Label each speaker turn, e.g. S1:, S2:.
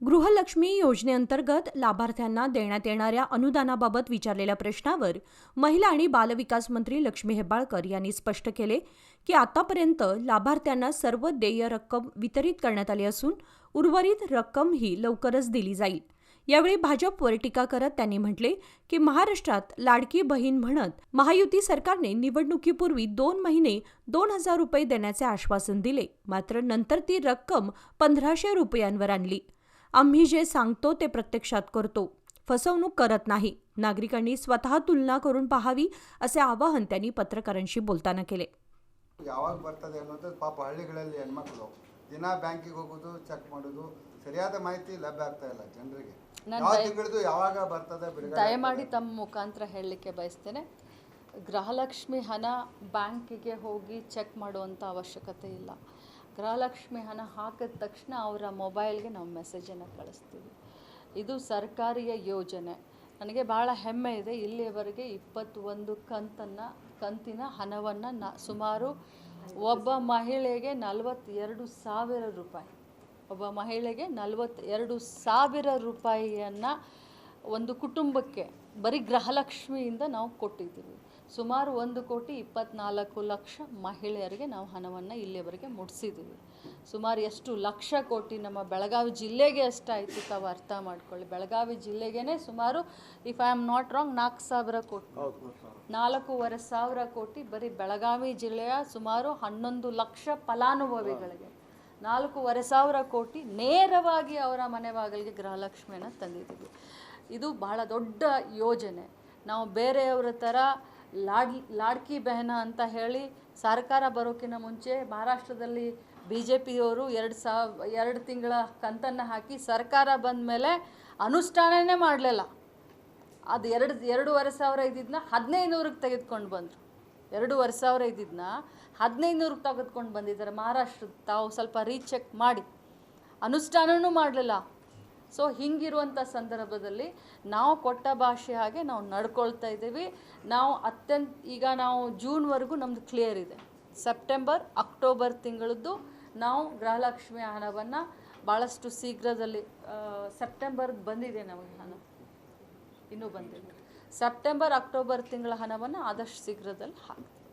S1: गृहलक्ष्मी योजनेअंतर्गत लाभार्थ्यांना देण्यात येणाऱ्या अनुदानाबाबत विचारलेल्या प्रश्नावर महिला आणि बालविकास मंत्री लक्ष्मी हेब्बाळकर यांनी स्पष्ट केले की आतापर्यंत लाभार्थ्यांना सर्व देय रक्कम वितरित करण्यात आली असून उर्वरित रक्कम ही लवकरच दिली जाईल। यावेळी भाजपवर टीका करत त्यांनी म्हटले की महाराष्ट्रात लाडकी बहीण म्हणत महायुती सरकारने निवडणुकीपूर्वी 2 महिने 2,000 रुपये देण्याचे आश्वासन दिले, मात्र नंतर ती रक्कम 1,500 रुपयांवर आणली। आम्ही जे सांगतो ते प्रत्यक्षात करतो, फसवणूक करत नाही। नागरिकांनी स्वतः तुलना करून पाहावी असे आवाहन त्यांनी पत्रकारांशी बोलताना केले।
S2: ಯಾವಾಗ ಬರ್ತದೆ ಅನ್ನೋದು ಪಾಪ ಹಳ್ಳಿಗಳಲ್ಲಿ ಹೆಣ್ಮಕ್ಳು ದಿನ ಬ್ಯಾಂಕಿಗೆ ಹೋಗೋದು ಚೆಕ್ ಮಾಡೋದು ಸರಿಯಾದ ಮಾಹಿತಿ ಲಭ್ಯ ಆಗ್ತಾ ಇಲ್ಲ ಜನರಿಗೆ। ಯಾವ ತಿಂಗಳದು ಯಾವಾಗ ಬರ್ತದೆ
S3: ದಯಮಾಡಿ ತಮ್ಮ ಮುಖಾಂತರ ಹೇಳಲಿಕ್ಕೆ ಬಯಸ್ತೇನೆ, ಗೃಹಲಕ್ಷ್ಮಿ ಹಣ ಬ್ಯಾಂಕಿಗೆ ಹೋಗಿ ಚೆಕ್ ಮಾಡುವಂಥ ಅವಶ್ಯಕತೆ ಇಲ್ಲ। ಗೃಹಲಕ್ಷ್ಮಿ ಹಣ ಹಾಕಿದ ತಕ್ಷಣ ಅವರ ಮೊಬೈಲ್ಗೆ ನಾವು ಮೆಸೇಜನ್ನು ಕಳಿಸ್ತೀವಿ। ಇದು ಸರ್ಕಾರಿಯ ಯೋಜನೆ। ನನಗೆ ಭಾಳ ಹೆಮ್ಮೆ ಇದೆ, ಇಲ್ಲಿಯವರೆಗೆ 21 ಕಂತಿನ ಹಣವನ್ನು ಸುಮಾರು ಒಬ್ಬ ಮಹಿಳೆಗೆ 42,000 ರೂಪಾಯಿ, ಒಬ್ಬ ಮಹಿಳೆಗೆ 42,000 ರೂಪಾಯಿಯನ್ನು ಒಂದು ಕುಟುಂಬಕ್ಕೆ ಬರೀ ಗೃಹಲಕ್ಷ್ಮಿಯಿಂದ ನಾವು ಕೊಟ್ಟಿದ್ದೀವಿ। ಸುಮಾರು 1,24,00,000 ಮಹಿಳೆಯರಿಗೆ ನಾವು ಹಣವನ್ನು ಇಲ್ಲಿಯವರೆಗೆ ಮುಟ್ಟಿಸಿದ್ದೀವಿ। ಸುಮಾರು ಎಷ್ಟು ಲಕ್ಷ ಕೋಟಿ ನಮ್ಮ ಬೆಳಗಾವಿ ಜಿಲ್ಲೆಗೆ ಎಷ್ಟಾಯಿತು ತಾವು ಅರ್ಥ ಮಾಡ್ಕೊಳ್ಳಿ। ಬೆಳಗಾವಿ ಜಿಲ್ಲೆಗೇ ಸುಮಾರು if I am not wrong 4,000 ಕೋಟಿ, 4,500 ಕೋಟಿ ಬರೀ ಬೆಳಗಾವಿ ಜಿಲ್ಲೆಯ ಸುಮಾರು 11 ಲಕ್ಷ ಫಲಾನುಭವಿಗಳಿಗೆ 4,500 ಕೋಟಿ ನೇರವಾಗಿ ಅವರ ಮನೆ ಬಾಗಿಲಿಗೆ ಗೃಹಲಕ್ಷ್ಮಿಯನ್ನು ತಂದಿದ್ದೀವಿ। ಇದು ಬಹಳ ದೊಡ್ಡ ಯೋಜನೆ। ನಾವು ಬೇರೆಯವರ ಥರ ಲಾಡ್ಕಿ ಬೆಹನ ಅಂತ ಹೇಳಿ ಸರ್ಕಾರ ಬರೋಕ್ಕಿಂತ ಮುಂಚೆ ಮಹಾರಾಷ್ಟ್ರದಲ್ಲಿ BJPಯವರು 2 ತಿಂಗಳ ಕಂತನ್ನು ಹಾಕಿ ಸರ್ಕಾರ ಬಂದ ಮೇಲೆ ಅನುಷ್ಠಾನನೇ ಮಾಡಲಿಲ್ಲ। ಅದು 2,500 ಇದ್ದಿದ್ದನ್ನ 1,500ಕ್ಕೆ ತೆಗೆದುಕೊಂಡು ಬಂದರು। 2,500 ಇದ್ದಿದ್ದನ್ನ 1,500ಕ್ಕೆ ತೆಗೆದುಕೊಂಡು ಬಂದಿದ್ದಾರೆ ಮಹಾರಾಷ್ಟ್ರದ। ತಾವು ಸ್ವಲ್ಪ ರೀಚೆಕ್ ಮಾಡಿ, ಅನುಷ್ಠಾನವೂ ಮಾಡಲಿಲ್ಲ। ಸೊ ಹಿಂಗಿರುವಂಥ ಸಂದರ್ಭದಲ್ಲಿ ನಾವು ಕೊಟ್ಟ ಭಾಷೆ ಹಾಗೆ ನಾವು ನಡ್ಕೊಳ್ತಾ ಇದ್ದೀವಿ। ನಾವು ಈಗ ನಾವು ಜೂನ್ವರೆಗೂ ನಮ್ಮದು ಕ್ಲಿಯರ್ ಇದೆ। ಸೆಪ್ಟೆಂಬರ್ ಅಕ್ಟೋಬರ್ ತಿಂಗಳದ್ದು ನಾವು ಗೃಹಲಕ್ಷ್ಮಿ ಹಣವನ್ನು ಭಾಳಷ್ಟು ಶೀಘ್ರದಲ್ಲಿ, ಸೆಪ್ಟೆಂಬರ್ಗೆ ಬಂದಿದೆ ನಮಗೆ ಹಣ, ಇನ್ನೂ ಬಂದಿದೆ। ಸೆಪ್ಟೆಂಬರ್ ಅಕ್ಟೋಬರ್ ತಿಂಗಳ ಹಣವನ್ನು ಆದಷ್ಟು ಶೀಘ್ರದಲ್ಲಿ ಹಾಕ್ತೀವಿ।